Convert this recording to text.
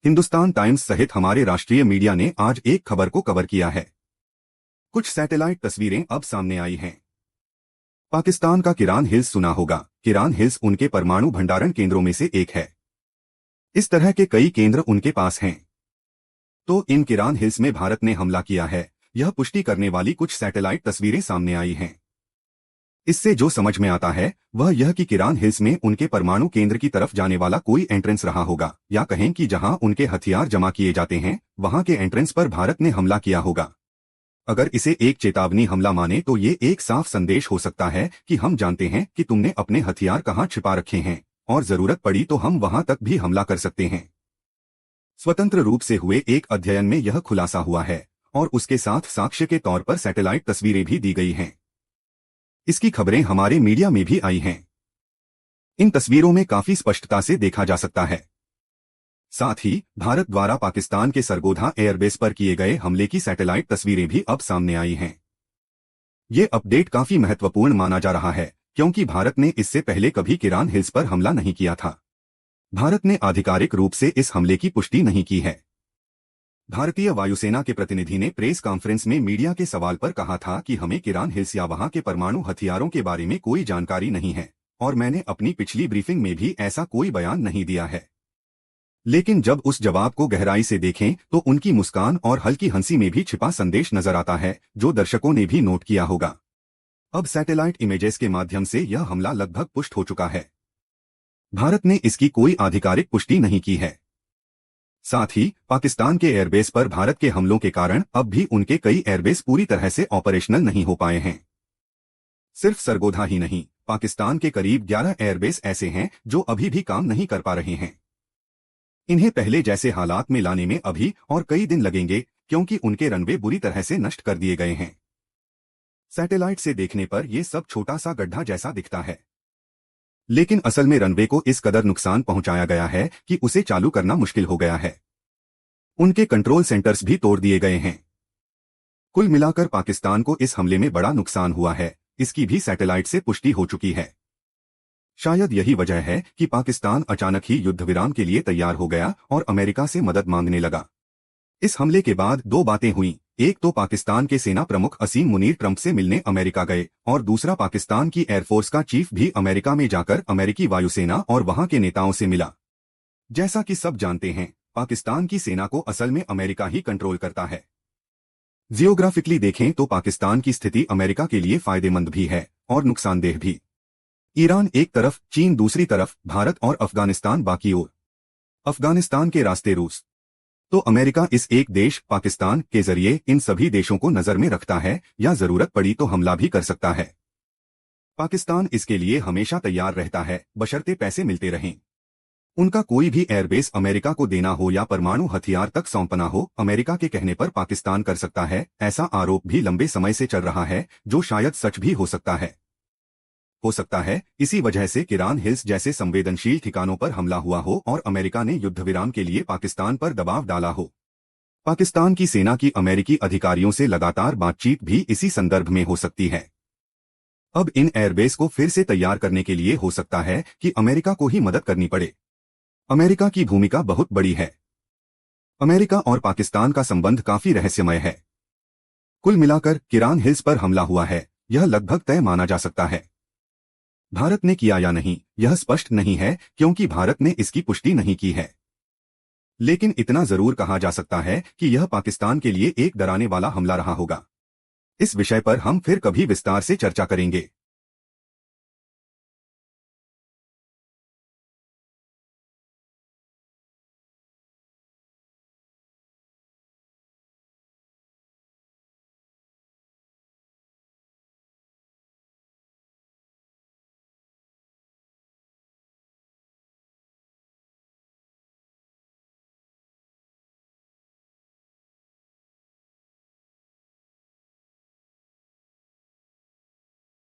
Hindustan times सहित हमारे राष्ट्रीय मीडिया ने आज एक खबर को कवर किया है। कुछ सैटेलाइट तस्वीरें अब सामने आई हैं। पाकिस्तान का किरान हिल्स सुना होगा। किरान हिल्स उनके परमाणु भंडारण केंद्रों में से एक है। इस तरह के कई केंद्र उनके पास हैं। तो इन किरान हिल्स में भारत ने हमला किया है, यह पुष्टि करने वाली कुछ सैटेलाइट तस्वीरें सामने आई हैं। इससे जो समझ में आता है वह यह कि किरान हिल्स में उनके परमाणु केंद्र की तरफ जाने वाला कोई एंट्रेंस रहा होगा, या कहें कि जहां उनके हथियार जमा किए जाते हैं वहां के एंट्रेंस पर भारत ने हमला किया होगा। अगर इसे एक चेतावनी हमला माने तो ये एक साफ संदेश हो सकता है कि हम जानते हैं कि तुमने अपने हथियार कहां छिपा रखे हैं और जरूरत पड़ी तो हम वहां तक भी हमला कर सकते हैं। स्वतंत्र रूप से हुए एक अध्ययन में यह खुलासा हुआ है और उसके साथ साक्ष्य के तौर पर सैटेलाइट तस्वीरें भी दी गई हैं। इसकी खबरें हमारे मीडिया में भी आई हैं। इन तस्वीरों में काफी स्पष्टता से देखा जा सकता है। साथ ही भारत द्वारा पाकिस्तान के सरगोधा एयरबेस पर किए गए हमले की सैटेलाइट तस्वीरें भी अब सामने आई हैं। ये अपडेट काफी महत्वपूर्ण माना जा रहा है क्योंकि भारत ने इससे पहले कभी किरान हिल्स पर हमला नहीं किया था। भारत ने आधिकारिक रूप से इस हमले की पुष्टि नहीं की है। भारतीय वायुसेना के प्रतिनिधि ने प्रेस कॉन्फ्रेंस में मीडिया के सवाल पर कहा था कि हमें किरान हिल्स या वहां के परमाणु हथियारों के बारे में कोई जानकारी नहीं है और मैंने अपनी पिछली ब्रीफिंग में भी ऐसा कोई बयान नहीं दिया है। लेकिन जब उस जवाब को गहराई से देखें तो उनकी मुस्कान और हल्की हंसी में भी छिपा संदेश नजर आता है, जो दर्शकों ने भी नोट किया होगा। अब सैटेलाइट इमेजेस के माध्यम से यह हमला लगभग पुष्ट हो चुका है। भारत ने इसकी कोई आधिकारिक पुष्टि नहीं की है। साथ ही पाकिस्तान के एयरबेस पर भारत के हमलों के कारण अब भी उनके कई एयरबेस पूरी तरह से ऑपरेशनल नहीं हो पाए हैं। सिर्फ सरगोधा ही नहीं, पाकिस्तान के करीब 11 एयरबेस ऐसे हैं जो अभी भी काम नहीं कर पा रहे हैं। इन्हें पहले जैसे हालात में लाने में अभी और कई दिन लगेंगे क्योंकि उनके रनवे बुरी तरह से नष्ट कर दिए गए हैं। सैटेलाइट से देखने पर यह सब छोटा सा गड्ढा जैसा दिखता है, लेकिन असल में रनवे को इस कदर नुकसान पहुंचाया गया है कि उसे चालू करना मुश्किल हो गया है। उनके कंट्रोल सेंटर्स भी तोड़ दिए गए हैं। कुल मिलाकर पाकिस्तान को इस हमले में बड़ा नुकसान हुआ है, इसकी भी सैटेलाइट से पुष्टि हो चुकी है। शायद यही वजह है कि पाकिस्तान अचानक ही युद्ध विराम के लिए तैयार हो गया और अमेरिका से मदद मांगने लगा। इस हमले के बाद दो बातें हुई, एक तो पाकिस्तान के सेना प्रमुख असीम मुनीर ट्रंप से मिलने अमेरिका गए और दूसरा पाकिस्तान की एयरफोर्स का चीफ भी अमेरिका में जाकर अमेरिकी वायुसेना और वहां के नेताओं से मिला। जैसा कि सब जानते हैं, पाकिस्तान की सेना को असल में अमेरिका ही कंट्रोल करता है। जियोग्राफिकली देखें तो पाकिस्तान की स्थिति अमेरिका के लिए फायदेमंद भी है और नुकसानदेह भी। ईरान एक तरफ, चीन दूसरी तरफ, भारत और अफगानिस्तान बाकी ओर। अफगानिस्तान के रास्ते रूस। तो अमेरिका इस एक देश पाकिस्तान के जरिए इन सभी देशों को नजर में रखता है या जरूरत पड़ी तो हमला भी कर सकता है। पाकिस्तान इसके लिए हमेशा तैयार रहता है, बशर्ते पैसे मिलते रहें। उनका कोई भी एयरबेस अमेरिका को देना हो या परमाणु हथियार तक सौंपना हो, अमेरिका के कहने पर पाकिस्तान कर सकता है। ऐसा आरोप भी लंबे समय से चल रहा है, जो शायद सच भी हो सकता है। इसी वजह से किरान हिल्स जैसे संवेदनशील ठिकानों पर हमला हुआ हो और अमेरिका ने युद्ध विराम के लिए पाकिस्तान पर दबाव डाला हो। पाकिस्तान की सेना की अमेरिकी अधिकारियों से लगातार बातचीत भी इसी संदर्भ में हो सकती है। अब इन एयरबेस को फिर से तैयार करने के लिए हो सकता है कि अमेरिका को ही मदद करनी पड़े। अमेरिका की भूमिका बहुत बड़ी है। अमेरिका और पाकिस्तान का संबंध काफी रहस्यमय है। कुल मिलाकर किरान हिल्स पर हमला हुआ है, यह लगभग तय माना जा सकता है। भारत ने किया या नहीं, यह स्पष्ट नहीं है क्योंकि भारत ने इसकी पुष्टि नहीं की है। लेकिन इतना जरूर कहा जा सकता है कि यह पाकिस्तान के लिए एक डराने वाला हमला रहा होगा। इस विषय पर हम फिर कभी विस्तार से चर्चा करेंगे।